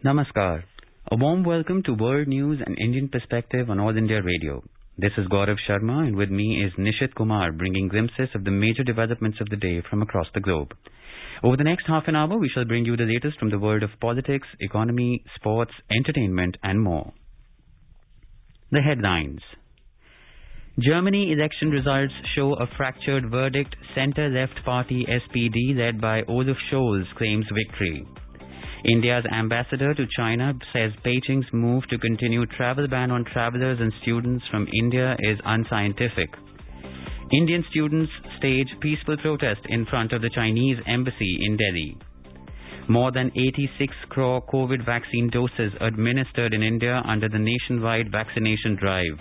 Namaskar. A warm welcome to World News and Indian Perspective on All India Radio. This is Gaurav Sharma and with me is Nishit Kumar bringing glimpses of the major developments of the day from across the globe. Over the next half an hour, we shall bring you the latest from the world of politics, economy, sports, entertainment and more. The headlines. Germany election results show a fractured verdict. Centre-left party SPD led by Olaf Scholz claims victory. India's ambassador to China says Beijing's move to continue travel ban on travellers and students from India is unscientific. Indian students stage peaceful protest in front of the Chinese embassy in Delhi. More than 86 crore COVID vaccine doses administered in India under the nationwide vaccination drive.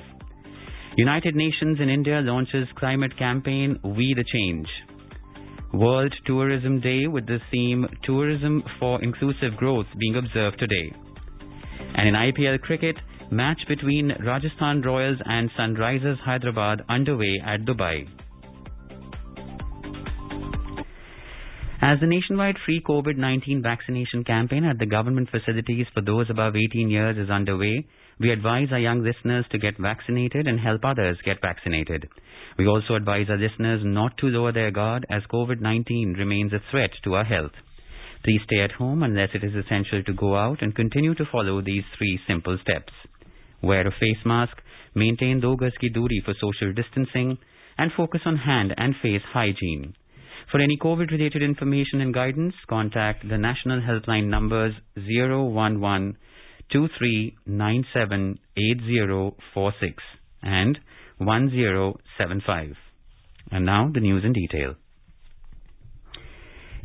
United Nations in India launches climate campaign We the Change. World Tourism Day with the theme Tourism for Inclusive Growth being observed today. And in IPL cricket, match between Rajasthan Royals and Sunrisers Hyderabad underway at Dubai. As the nationwide free COVID-19 vaccination campaign at the government facilities for those above 18 years is underway, we advise our young listeners to get vaccinated and help others get vaccinated. We also advise our listeners not to lower their guard as COVID-19 remains a threat to our health. Please stay at home unless it is essential to go out and continue to follow these 3 simple steps. Wear a face mask, maintain 2 gaz ki doori for social distancing, and focus on hand and face hygiene. For any COVID-related information and guidance, contact the national helpline numbers 011 2397 8046 and 1075. And now the news in detail.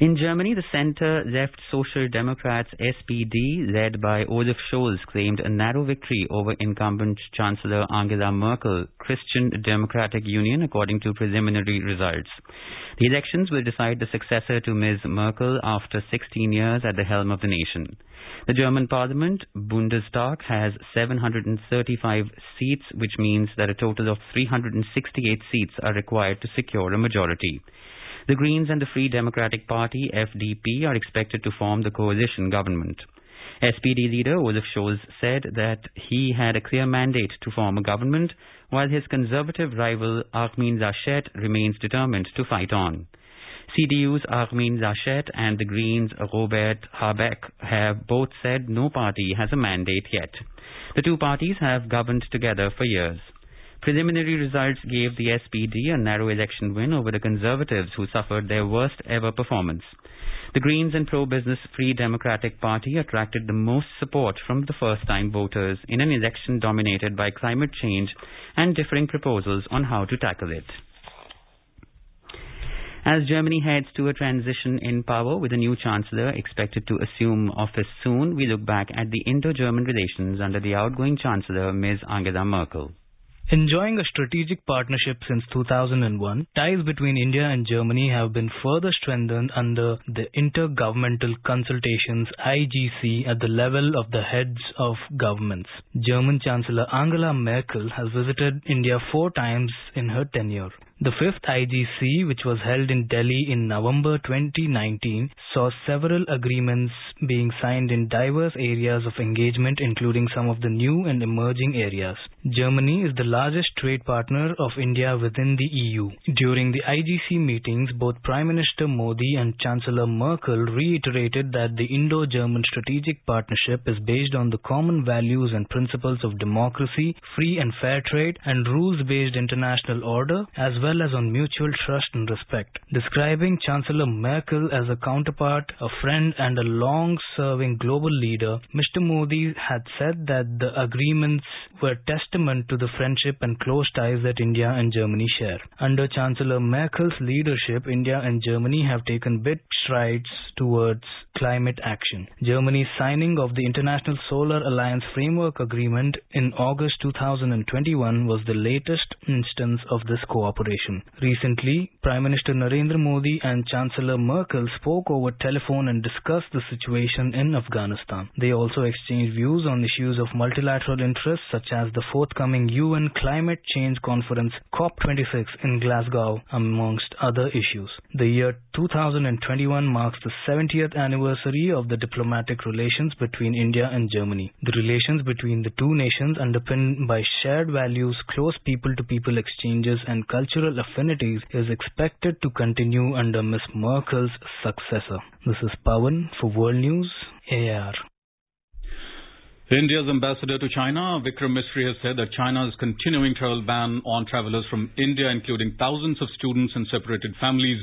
In Germany, the centre-left Social Democrats SPD, led by Olaf Scholz, claimed a narrow victory over incumbent Chancellor Angela Merkel, Christian Democratic Union, according to preliminary results. The elections will decide the successor to Ms. Merkel after 16 years at the helm of the nation. The German parliament, Bundestag, has 735 seats, which means that a total of 368 seats are required to secure a majority. The Greens and the Free Democratic Party, FDP, are expected to form the coalition government. SPD leader Olaf Scholz said that he had a clear mandate to form a government, while his conservative rival Armin Laschet remains determined to fight on. CDU's Armin Laschet and the Greens' Robert Habeck have both said no party has a mandate yet. The 2 parties have governed together for years. Preliminary results gave the SPD a narrow election win over the Conservatives, who suffered their worst ever performance. The Greens and pro-business Free Democratic Party attracted the most support from the first-time voters in an election dominated by climate change and differing proposals on how to tackle it. As Germany heads to a transition in power with a new chancellor expected to assume office soon, we look back at the Indo-German relations under the outgoing chancellor, Ms. Angela Merkel. Enjoying a strategic partnership since 2001, ties between India and Germany have been further strengthened under the Intergovernmental Consultations IGC at the level of the heads of governments. German Chancellor Angela Merkel has visited India 4 times in her tenure. The 5th IGC, which was held in Delhi in November 2019, saw several agreements being signed in diverse areas of engagement, including some of the new and emerging areas. Germany is the largest trade partner of India within the EU. During the IGC meetings, both Prime Minister Modi and Chancellor Merkel reiterated that the Indo-German strategic partnership is based on the common values and principles of democracy, free and fair trade, and rules-based international order, as well as on mutual trust and respect. Describing Chancellor Merkel as a counterpart, a friend and a long-serving global leader, Mr. Modi had said that the agreements were testament to the friendship and close ties that India and Germany share. Under Chancellor Merkel's leadership, India and Germany have taken big strides towards climate action. Germany's signing of the International Solar Alliance Framework Agreement in August 2021 was the latest instance of this cooperation. cooperation. Recently, Prime Minister Narendra Modi and Chancellor Merkel spoke over telephone and discussed the situation in Afghanistan. They also exchanged views on issues of multilateral interest such as the forthcoming UN Climate Change Conference COP26 in Glasgow, amongst other issues. The year 2021 marks the 70th anniversary of the diplomatic relations between India and Germany. The relations between the two nations, underpinned by shared values, close people-to-people exchanges and cultural affinities, is expected to continue under Ms. Merkel's successor. This is Pawan for World News, AR. India's ambassador to China, Vikram Misri, has said that China's continuing travel ban on travellers from India, including thousands of students and separated families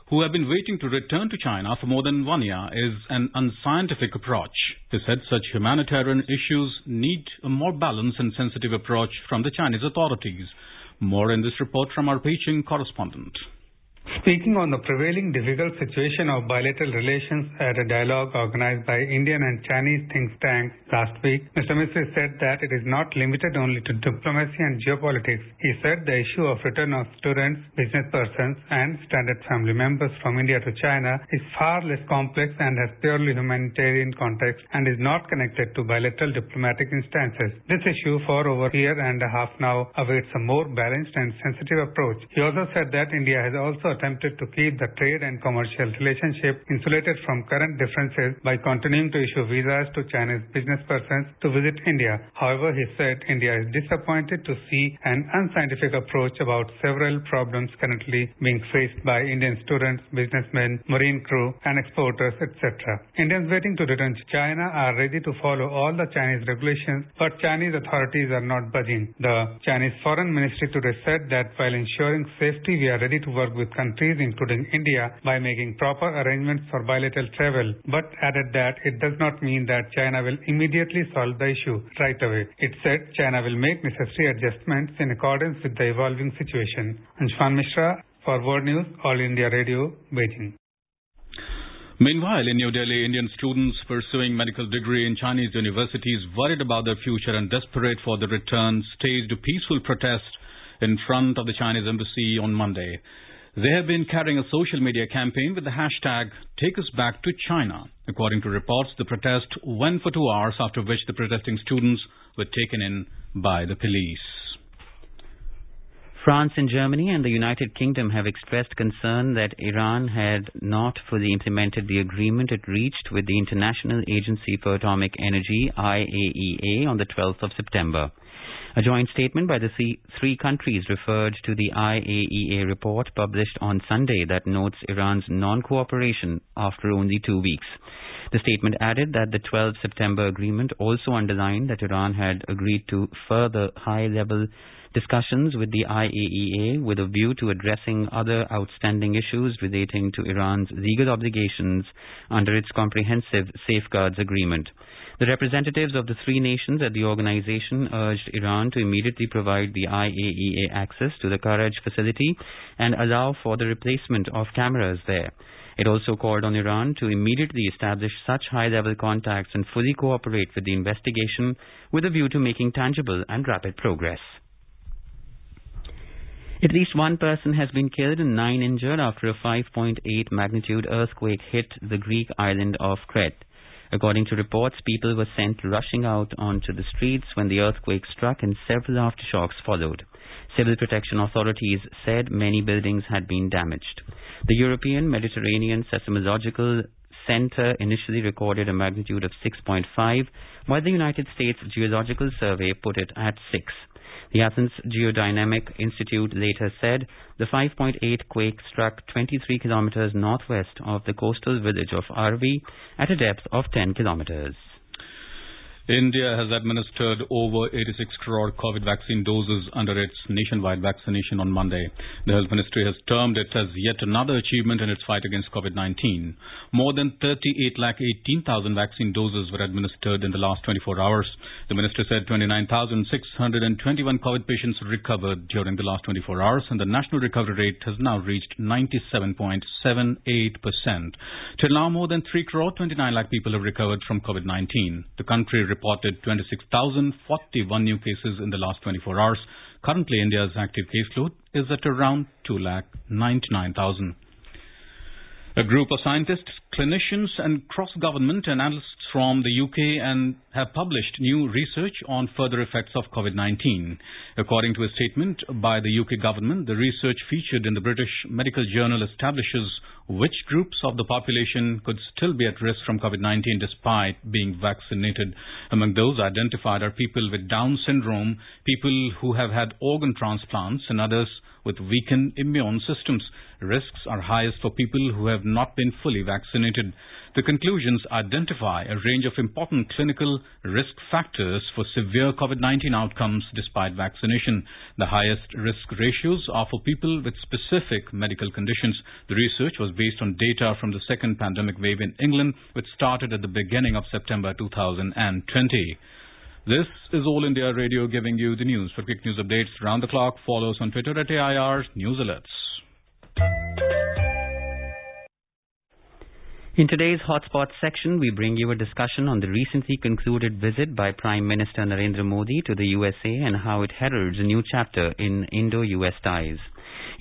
who have been waiting to return to China for more than 1 year, is an unscientific approach. He said such humanitarian issues need a more balanced and sensitive approach from the Chinese authorities. More in this report from our Beijing correspondent. Speaking on the prevailing difficult situation of bilateral relations at a dialogue organized by Indian and Chinese think tanks last week, Mr. Misri said that it is not limited only to diplomacy and geopolitics. He said the issue of return of students, business persons and standard family members from India to China is far less complex and has purely humanitarian context and is not connected to bilateral diplomatic instances. This issue for over a year and a half now awaits a more balanced and sensitive approach. He also said that India has also attempted to keep the trade and commercial relationship insulated from current differences by continuing to issue visas to Chinese business persons to visit India. However, he said India is disappointed to see an unscientific approach about several problems currently being faced by Indian students, businessmen, marine crew and exporters, etc. Indians waiting to return to China are ready to follow all the Chinese regulations, but Chinese authorities are not budging. The Chinese Foreign Ministry today said that while ensuring safety, we are ready to work with countries including India by making proper arrangements for bilateral travel, but added that it does not mean that China will immediately solve the issue right away. It said China will make necessary adjustments in accordance with the evolving situation. Anshuman Mishra for World News, All India Radio, Beijing. Meanwhile, in New Delhi, Indian students pursuing medical degree in Chinese universities, worried about their future and desperate for the return, staged a peaceful protest in front of the Chinese embassy on Monday. They have been carrying a social media campaign with the hashtag Take Us Back to China. According to reports, the protest went for 2 hours, after which the protesting students were taken in by the police. France and Germany and the United Kingdom have expressed concern that Iran had not fully implemented the agreement it reached with the International Agency for Atomic Energy, IAEA, on the 12th of September. A joint statement by the three countries referred to the IAEA report published on Sunday that notes Iran's non-cooperation after only 2 weeks. The statement added that the 12 September agreement also underlined that Iran had agreed to further high-level discussions with the IAEA with a view to addressing other outstanding issues relating to Iran's legal obligations under its comprehensive safeguards agreement. The representatives of the three nations at the organization urged Iran to immediately provide the IAEA access to the Karaj facility and allow for the replacement of cameras there. It also called on Iran to immediately establish such high-level contacts and fully cooperate with the investigation with a view to making tangible and rapid progress. At least one person has been killed and 9 injured after a 5.8 magnitude earthquake hit the Greek island of Crete. According to reports, people were sent rushing out onto the streets when the earthquake struck and several aftershocks followed. Civil protection authorities said many buildings had been damaged. The European Mediterranean Seismological Center initially recorded a magnitude of 6.5, while the United States Geological Survey put it at 6. The Athens Geodynamic Institute later said the 5.8 quake struck 23 kilometers northwest of the coastal village of Arvi at a depth of 10 kilometers. India has administered over 86 crore COVID vaccine doses under its nationwide vaccination on Monday. The Health Ministry has termed it as yet another achievement in its fight against COVID-19. More than 38,18,000 vaccine doses were administered in the last 24 hours. The Ministry said 29,621 COVID patients recovered during the last 24 hours, and the national recovery rate has now reached 97.78%. Till now, more than 3 crore 29 lakh people have recovered from COVID-19. The country reported 26,041 new cases in the last 24 hours. Currently, India's active caseload is at around 2,99,000. A group of scientists, clinicians and cross-government analysts from the UK and have published new research on further effects of COVID-19. According to a statement by the UK government, the research featured in the British Medical Journal establishes which groups of the population could still be at risk from COVID-19 despite being vaccinated. Among those identified are people with Down syndrome, people who have had organ transplants and others with weakened immune systems. Risks are highest for people who have not been fully vaccinated. The conclusions identify a range of important clinical risk factors for severe COVID-19 outcomes despite vaccination. The highest risk ratios are for people with specific medical conditions. The research was based on data from the second pandemic wave in England, which started at the beginning of September 2020. This is All India Radio giving you the news. For quick news updates round the clock, follow us on Twitter at AIR News Alerts. In today's Hotspot section, we bring you a discussion on the recently concluded visit by Prime Minister Narendra Modi to the USA and how it heralds a new chapter in Indo-US ties.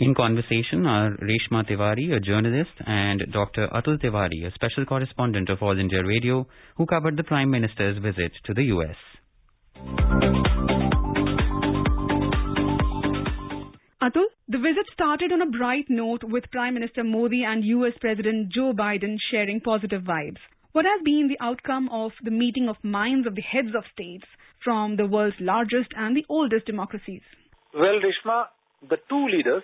In conversation are Reshma Tiwari, a journalist, and Dr. Atul Tiwari, a special correspondent of All India Radio, who covered the Prime Minister's visit to the US. Atul, the visit started on a bright note with Prime Minister Modi and US President Joe Biden sharing positive vibes. What has been the outcome of the meeting of minds of the heads of states from the world's largest and the oldest democracies? Well, Reshma, the two leaders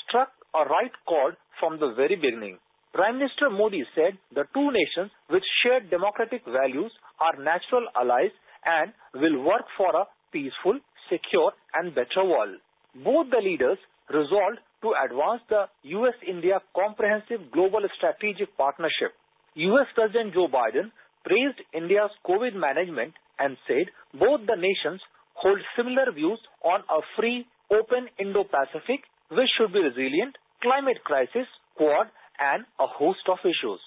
struck a right chord from the very beginning. Prime Minister Modi said the two nations with shared democratic values are natural allies and will work for a peaceful, secure and better world. Both the leaders resolved to advance the US-India Comprehensive Global Strategic Partnership. US President Joe Biden praised India's COVID management and said both the nations hold similar views on a free, open Indo-Pacific which should be resilient, climate crisis, Quad and a host of issues.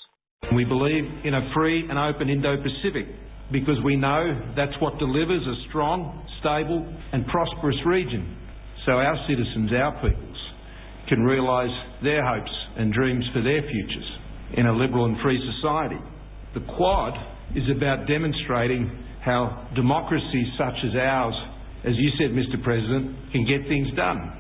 We believe in a free and open Indo-Pacific because we know that's what delivers a strong, stable and prosperous region. So our citizens, our peoples, can realise their hopes and dreams for their futures in a liberal and free society. The Quad is about demonstrating how democracies such as ours, as you said, Mr. President, can get things done.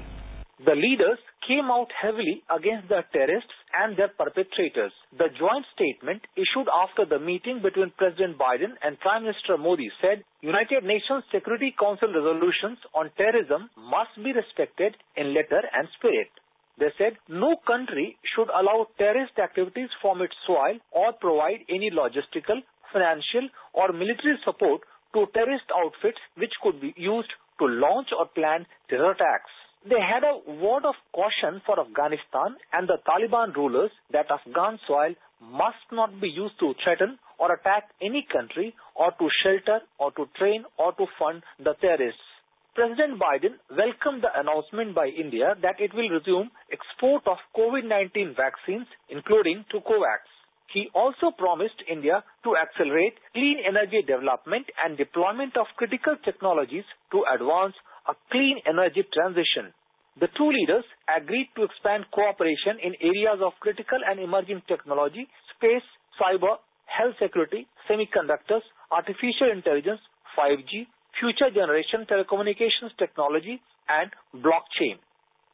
The leaders came out heavily against the terrorists and their perpetrators. The joint statement issued after the meeting between President Biden and Prime Minister Modi said United Nations Security Council resolutions on terrorism must be respected in letter and spirit. They said no country should allow terrorist activities from its soil or provide any logistical, financial or military support to terrorist outfits which could be used to launch or plan terror attacks. They had a word of caution for Afghanistan and the Taliban rulers that Afghan soil must not be used to threaten or attack any country or to shelter or to train or to fund the terrorists. President Biden welcomed the announcement by India that it will resume export of COVID-19 vaccines, including to COVAX. He also promised India to accelerate clean energy development and deployment of critical technologies to advance a clean energy transition. The two leaders agreed to expand cooperation in areas of critical and emerging technology, space, cyber, health security, semiconductors, artificial intelligence, 5G, future generation telecommunications technology, and blockchain.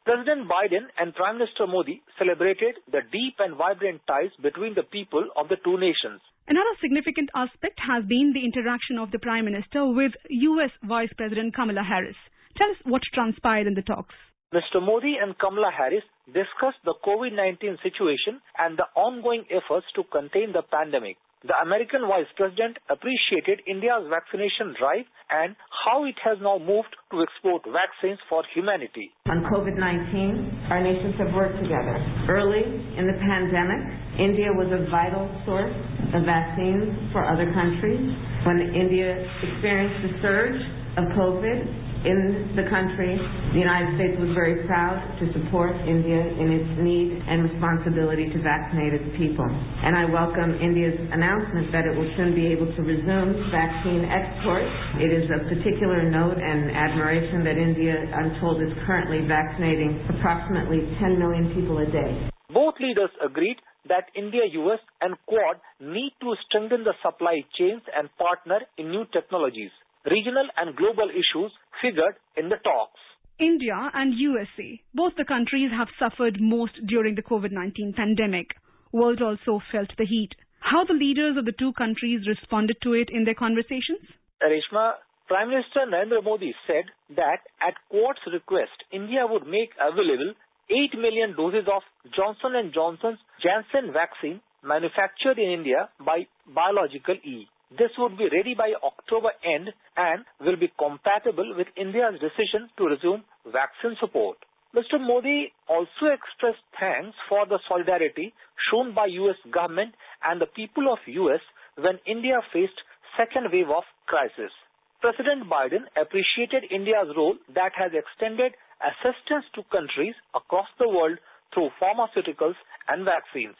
President Biden and Prime Minister Modi celebrated the deep and vibrant ties between the people of the two nations. Another significant aspect has been the interaction of the Prime Minister with US Vice President Kamala Harris. Tell us what transpired in the talks. Mr. Modi and Kamala Harris discussed the COVID-19 situation and the ongoing efforts to contain the pandemic. The American Vice President appreciated India's vaccination drive and how it has now moved to export vaccines for humanity. On COVID-19, our nations have worked together. Early in the pandemic, India was a vital source of vaccines for other countries. When India experienced the surge of COVID, in the country. The United States was very proud to support India in its need and responsibility to vaccinate its people. And I welcome India's announcement that it will soon be able to resume vaccine exports. It is of particular note and admiration that India, I'm told, is currently vaccinating approximately 10 million people a day. Both leaders agreed that India, US and Quad need to strengthen the supply chains and partner in new technologies. Regional and global issues figured in the talks. India and USA, both the countries have suffered most during the COVID-19 pandemic. World also felt the heat. How the leaders of the two countries responded to it in their conversations? Reshma, Prime Minister Narendra Modi said that at Quad's request, India would make available 8 million doses of Johnson & Johnson's Janssen vaccine manufactured in India by Biological E. This would be ready by October end and will be compatible with India's decision to resume vaccine support. Mr. Modi also expressed thanks for the solidarity shown by US government and the people of US when India faced second wave of crisis. President Biden appreciated India's role that has extended assistance to countries across the world through pharmaceuticals and vaccines.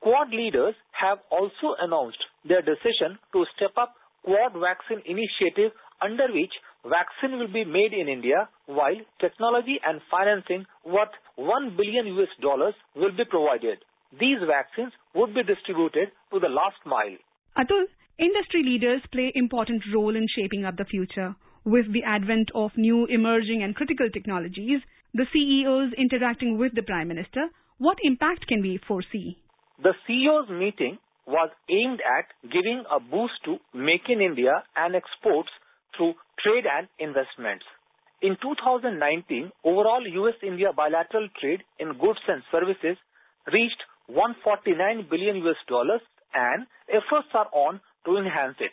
Quad leaders have also announced their decision to step up Quad vaccine initiative under which vaccine will be made in India while technology and financing worth $1 billion will be provided. These vaccines would be distributed to the last mile. Atul, industry leaders play an important role in shaping up the future. With the advent of new emerging and critical technologies, the CEOs interacting with the Prime Minister, what impact can we foresee? The CEOs meeting was aimed at giving a boost to Make in India and exports through trade and investments. In 2019, overall US-India bilateral trade in goods and services reached $149 billion and efforts are on to enhance it.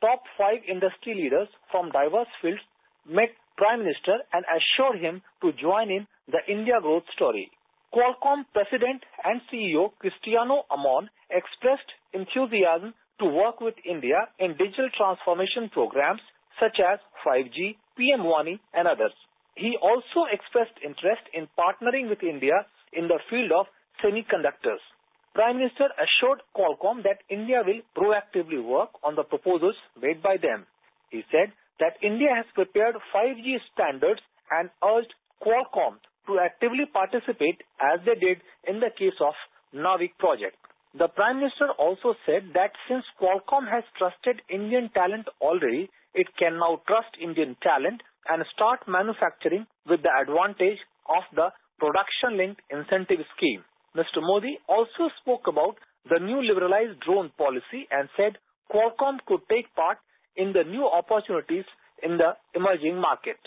Top 5 industry leaders from diverse fields met Prime Minister and assured him to join in the India growth story. Qualcomm President and CEO Cristiano Amon expressed enthusiasm to work with India in digital transformation programs such as 5G, PM-WANI and others. He also expressed interest in partnering with India in the field of semiconductors. Prime Minister assured Qualcomm that India will proactively work on the proposals made by them. He said that India has prepared 5G standards and urged Qualcomm to actively participate as they did in the case of Navik project. The Prime Minister also said that since Qualcomm has trusted Indian talent already, it can now trust Indian talent and start manufacturing with the advantage of the production-linked incentive scheme. Mr. Modi also spoke about the new liberalized drone policy and said Qualcomm could take part in the new opportunities in the emerging market.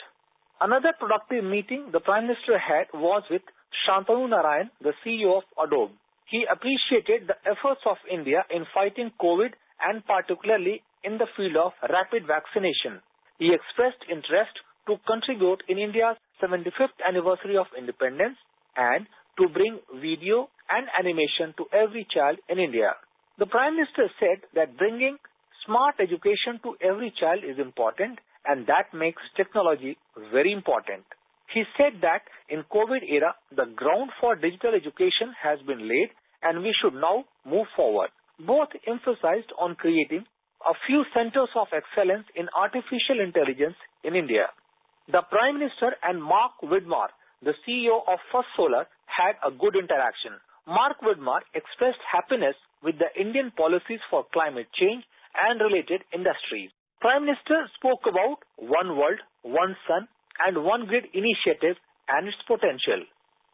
Another productive meeting the Prime Minister had was with Shantanu Narayan, the CEO of Adobe. He appreciated the efforts of India in fighting COVID and particularly in the field of rapid vaccination. He expressed interest to contribute in India's 75th anniversary of independence and to bring video and animation to every child in India. The Prime Minister said that bringing smart education to every child is important and that makes technology very important. He said that in COVID era, the ground for digital education has been laid and we should now move forward. Both emphasized on creating a few centers of excellence in artificial intelligence in India. The Prime Minister and Mark Widmar, the CEO of First Solar, had a good interaction. Mark Widmar expressed happiness with the Indian policies for climate change and related industries. Prime Minister spoke about One World, One Sun and One Grid initiative and its potential.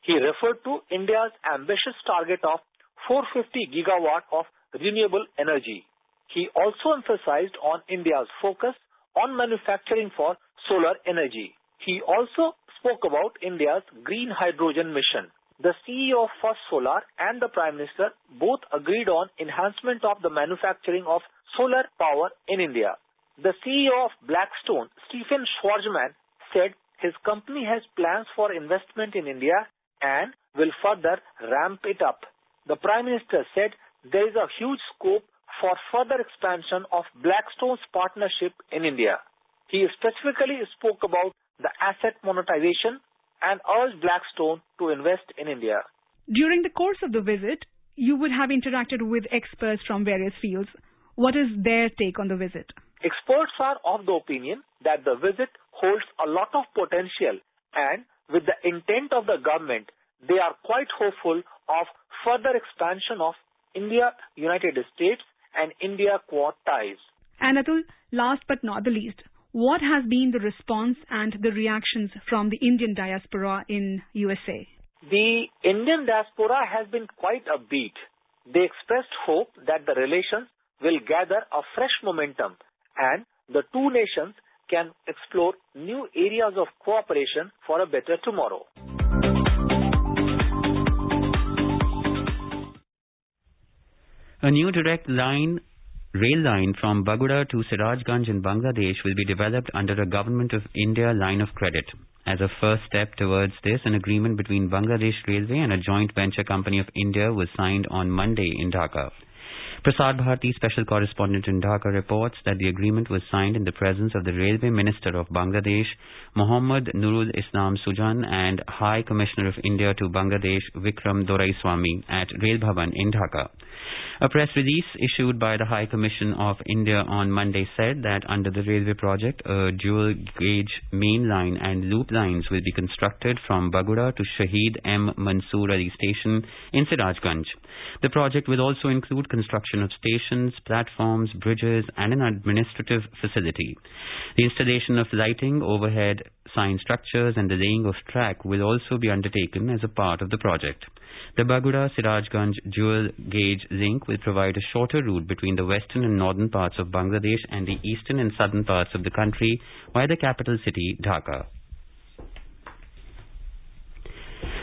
He referred to India's ambitious target of 450 gigawatt of renewable energy. He also emphasized on India's focus on manufacturing for solar energy. He also spoke about India's green hydrogen mission. The CEO of First Solar and the Prime Minister both agreed on enhancement of the manufacturing of solar power in India. The CEO of Blackstone, Stephen Schwarzman, said his company has plans for investment in India and will further ramp it up. The Prime Minister said there is a huge scope for further expansion of Blackstone's partnership in India. He specifically spoke about the asset monetization, and urged Blackstone to invest in India. During the course of the visit, you would have interacted with experts from various fields. What is their take on the visit? Experts are of the opinion that the visit holds a lot of potential, and with the intent of the government, they are quite hopeful of further expansion of India-United States and India-Quad ties. And Atul, last but not the least, what has been the response and the reactions from the Indian diaspora in USA? The Indian diaspora has been quite upbeat. They expressed hope that the relations will gather a fresh momentum and the two nations can explore new areas of cooperation for a better tomorrow. A new direct rail line from Bagura to Sirajganj in Bangladesh will be developed under a Government of India line of credit. As a first step towards this, an agreement between Bangladesh Railway and a joint venture company of India was signed on Monday in Dhaka. Prasad Bharati, special correspondent in Dhaka, reports that the agreement was signed in the presence of the Railway Minister of Bangladesh, Mohammad Nurul Islam Sujan, and High Commissioner of India to Bangladesh, Vikram Doraiswamy, at Rail Bhavan in Dhaka. A press release issued by the High Commission of India on Monday said that under the railway project, a dual-gauge main line and loop lines will be constructed from Bagura to Shahid M. Mansoor Ali Station in Sirajganj. The project will also include construction of stations, platforms, bridges, and an administrative facility. The installation of lighting, overhead sign structures, and the laying of track will also be undertaken as a part of the project. The Bagura-Sirajganj dual-gauge link will provide a shorter route between the western and northern parts of Bangladesh and the eastern and southern parts of the country via the capital city, Dhaka.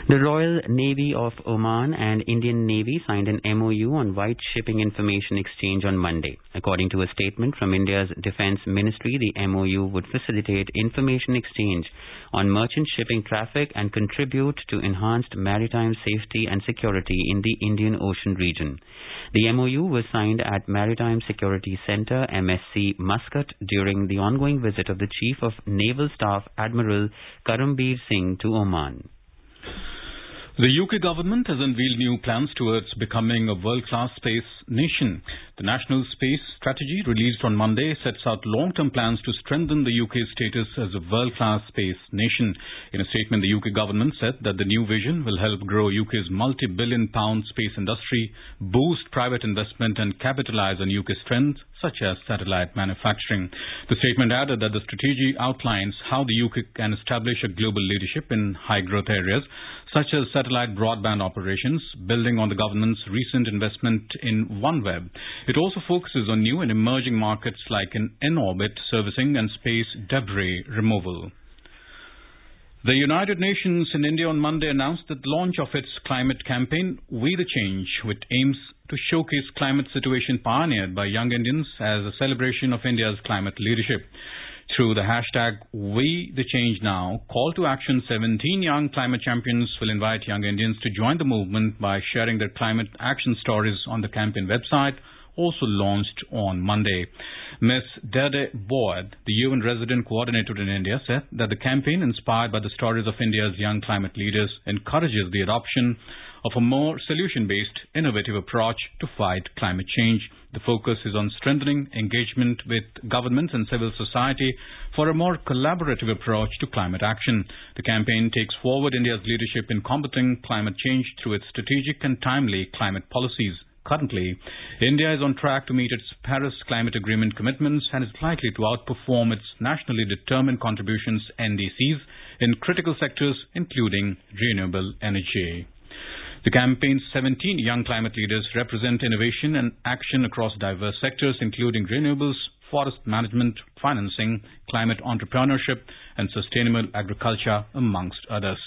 The Royal Navy of Oman and Indian Navy signed an MOU on White Shipping Information Exchange on Monday. According to a statement from India's Defence Ministry, the MOU would facilitate information exchange on merchant shipping traffic and contribute to enhanced maritime safety and security in the Indian Ocean region. The MOU was signed at Maritime Security Centre, MSC, Muscat, during the ongoing visit of the Chief of Naval Staff, Admiral Karambir Singh, to Oman. The UK government has unveiled new plans towards becoming a world-class space nation. The National Space Strategy, released on Monday, sets out long-term plans to strengthen the UK's status as a world-class space nation. In a statement, the UK government said that the new vision will help grow UK's multi-billion-pound space industry, boost private investment and capitalise on UK strengths such as satellite manufacturing. The statement added that the strategy outlines how the UK can establish a global leadership in high-growth areas such as satellite broadband operations, building on the government's recent investment in OneWeb. It also focuses on new and emerging markets like in-orbit servicing and space debris removal. The United Nations in India on Monday announced the launch of its climate campaign, We the Change, which aims to showcase climate situation pioneered by young Indians as a celebration of India's climate leadership. Through the hashtag #WeTheChangeNow, call to action, 17 young climate champions will invite young Indians to join the movement by sharing their climate action stories on the campaign website, also launched on Monday. Ms. Dede Boad, the UN resident coordinator in India, said that the campaign, inspired by the stories of India's young climate leaders, encourages the adoption of a more solution-based, innovative approach to fight climate change. The focus is on strengthening engagement with governments and civil society for a more collaborative approach to climate action. The campaign takes forward India's leadership in combating climate change through its strategic and timely climate policies. Currently, India is on track to meet its Paris Climate Agreement commitments and is likely to outperform its nationally determined contributions, NDCs, in critical sectors including renewable energy. The campaign's 17 young climate leaders represent innovation and action across diverse sectors, including renewables, forest management, financing, climate entrepreneurship, and sustainable agriculture, amongst others.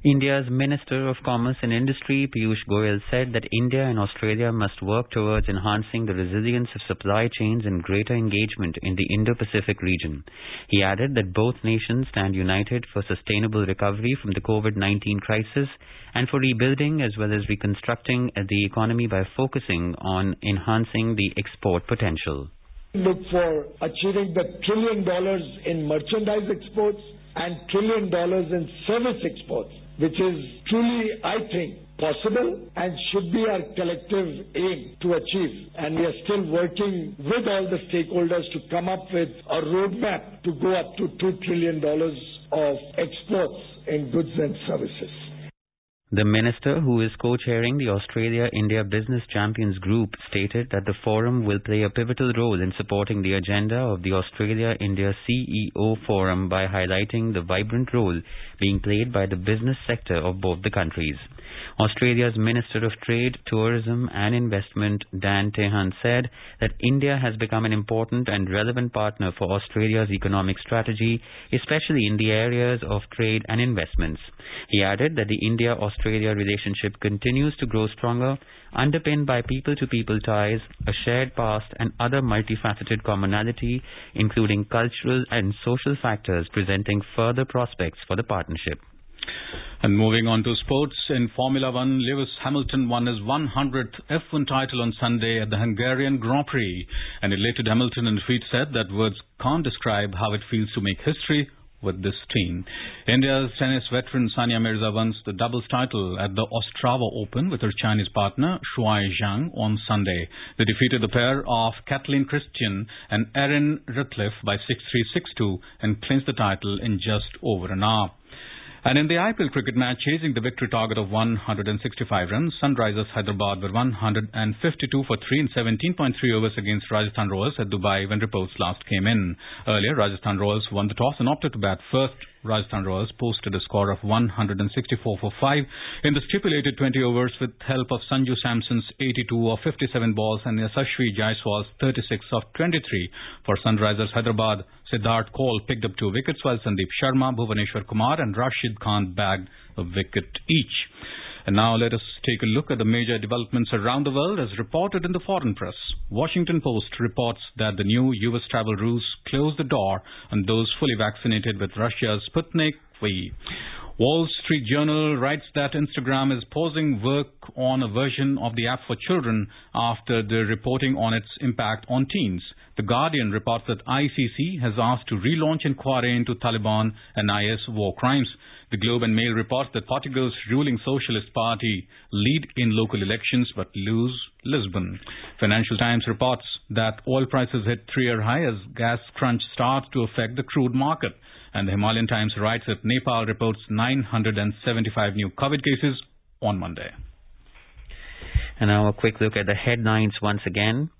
India's Minister of Commerce and Industry, Piyush Goyal, said that India and Australia must work towards enhancing the resilience of supply chains and greater engagement in the Indo-Pacific region. He added that both nations stand united for sustainable recovery from the COVID-19 crisis and for rebuilding as well as reconstructing the economy by focusing on enhancing the export potential. look for achieving the $1 trillion in merchandise exports and $1 trillion in service exports, which is truly, I think, possible and should be our collective aim to achieve. And we are still working with all the stakeholders to come up with a roadmap to go up to $2 trillion of exports in goods and services. The minister, who is co-chairing the Australia-India Business Champions Group, stated that the forum will play a pivotal role in supporting the agenda of the Australia-India CEO Forum by highlighting the vibrant role being played by the business sector of both the countries. Australia's Minister of Trade, Tourism and Investment, Dan Tehan, said that India has become an important and relevant partner for Australia's economic strategy, especially in the areas of trade and investments. He added that the India-Australia relationship continues to grow stronger, underpinned by people-to-people ties, a shared past and other multifaceted commonality, including cultural and social factors, presenting further prospects for the partnership. And moving on to sports, in Formula One, Lewis Hamilton won his 100th F1 title on Sunday at the Hungarian Grand Prix. An elated Hamilton in a tweet said that words can't describe how it feels to make history with this team. India's tennis veteran Sonia Mirza won the doubles title at the Ostrava Open with her Chinese partner Shuai Zhang on Sunday. They defeated the pair of Kathleen Christian and Erin Ritliff by 6-3, 6-2 and clinched the title in just over an hour. And in the IPL cricket match, chasing the victory target of 165 runs, Sunrisers Hyderabad were 152 for 3 in 17.3 overs against Rajasthan Royals at Dubai when reports last came in. Earlier, Rajasthan Royals won the toss and opted to bat first. Rajasthan Royals posted a score of 164 for 5 in the stipulated 20 overs with help of Sanju Samson's 82 of 57 balls and Yashasvi Jaiswal's 36 of 23 for Sunrisers Hyderabad. Siddharth Kaul picked up 2 wickets while Sandeep Sharma, Bhuvaneshwar Kumar and Rashid Khan bagged a wicket each. And now let us take a look at the major developments around the world as reported in the foreign press. Washington Post reports that the new US travel rules close the door on those fully vaccinated with Russia's Sputnik V. Wall Street Journal writes that Instagram is pausing work on a version of the app for children after the reporting on its impact on teens. The Guardian reports that ICC has asked to relaunch inquiry into Taliban and IS war crimes. The Globe and Mail reports that Portugal's ruling Socialist Party lead in local elections but lose Lisbon. Financial Times reports that oil prices hit 3-year high as gas crunch starts to affect the crude market. And the Himalayan Times writes that Nepal reports 975 new COVID cases on Monday. And now a quick look at the headlines once again.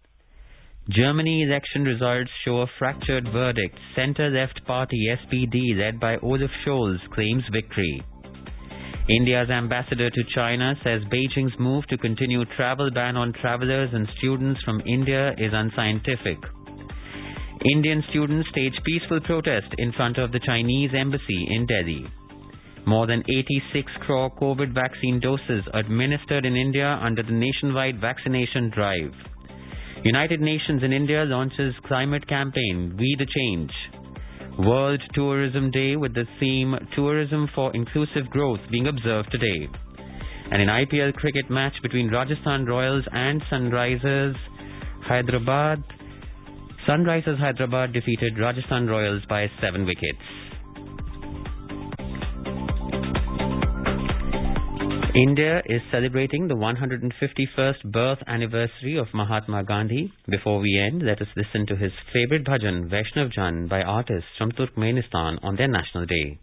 Germany election results show a fractured verdict. Centre-left party SPD, led by Olaf Scholz, claims victory. India's ambassador to China says Beijing's move to continue travel ban on travellers and students from India is unscientific. Indian students stage peaceful protest in front of the Chinese embassy in Delhi. More than 86 crore COVID vaccine doses administered in India under the nationwide vaccination drive. United Nations in India launches climate campaign, We the Change. World Tourism Day with the theme Tourism for Inclusive Growth being observed today. And an IPL cricket match between Rajasthan Royals and Sunrisers Hyderabad. Sunrisers Hyderabad defeated Rajasthan Royals by 7 wickets. India is celebrating the 151st birth anniversary of Mahatma Gandhi. Before we end, let us listen to his favorite bhajan, Vaishnav Jan, by artists from Turkmenistan on their National Day.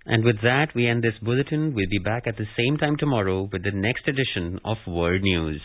And with that, we end this bulletin. We'll be back at the same time tomorrow with the next edition of World News.